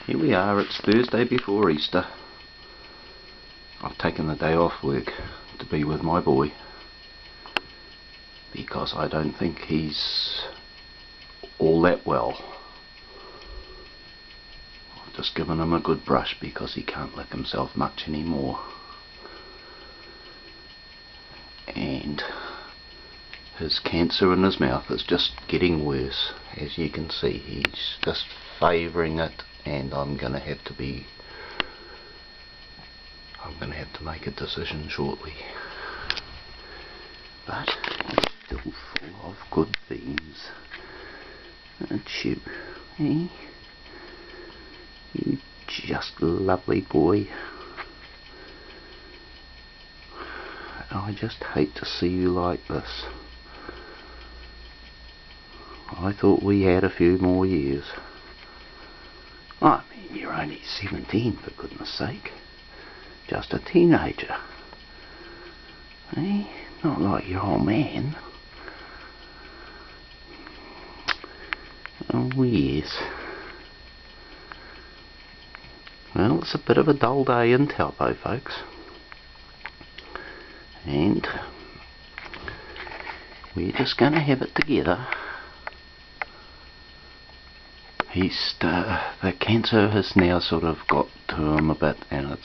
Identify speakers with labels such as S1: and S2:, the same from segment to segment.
S1: Here we are, it's Thursday before Easter. I've taken the day off work to be with my boy because I don't think he's all that well. I've just given him a good brush because he can't lick himself much anymore. And his cancer in his mouth is just getting worse. As you can see, he's just favouring it, and I'm going to have to make a decision shortly. But he's still full of good things. Aren't you? Eh? You just lovely boy. I just hate to see you like this. I thought we had a few more years. I mean, you're only 17, for goodness sake. Just a teenager. Eh? Not like your old man. Oh yes. Well, it's a bit of a dull day in Taupo, folks. And we're just going to have it together. The cancer has now sort of got to him a bit, and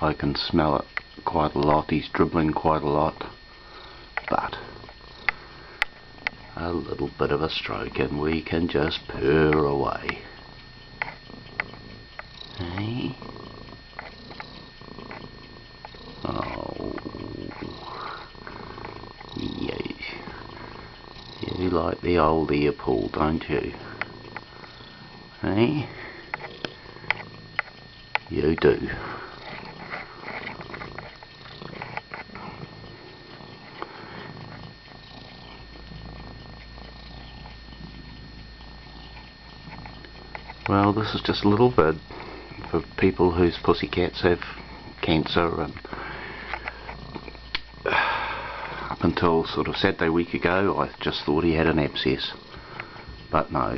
S1: I can smell it quite a lot. He's dribbling quite a lot, but a little bit of a stroke and we can just purr away. Eh? Oh, yes. You like the old ear pull, don't you? Eh? You do. Well, this is just a little bit for people whose pussycats have cancer, and up until sort of Saturday week ago I just thought he had an abscess, but no.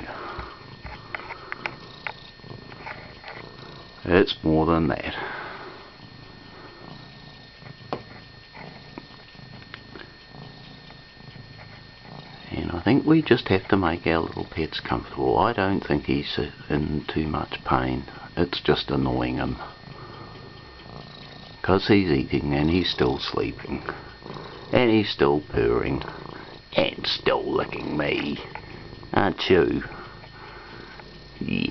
S1: It's more than that. And I think we just have to make our little pets comfortable. I don't think he's in too much pain. It's just annoying him. Because he's eating and he's still sleeping. And he's still purring. And still licking me. Aren't you? Yeah.